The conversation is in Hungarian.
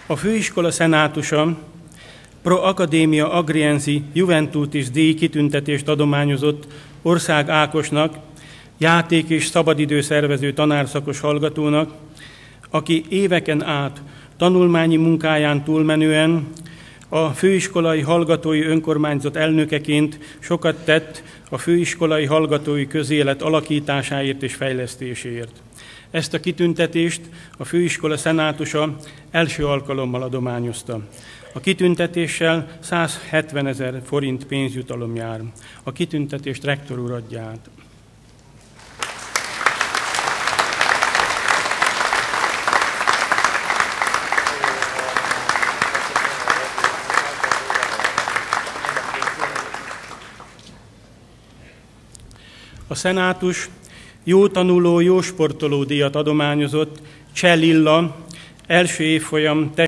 A főiskola szenátusa Pro Academia Agriensi Juventutis díj kitüntetést adományozott Ország Ákosnak, játék- és szabadidőszervező tanárszakos hallgatónak, aki éveken át tanulmányi munkáján túlmenően a főiskolai hallgatói önkormányzat elnökeként sokat tett a főiskolai hallgatói közélet alakításáért és fejlesztéséért. Ezt a kitüntetést a főiskola szenátusa első alkalommal adományozta. A kitüntetéssel 170 000 forint pénzjutalom jár. A kitüntetést rektor úr adja át. A szenátus jó tanuló, jó sportoló díjat adományozott Cseh Lilla első évfolyam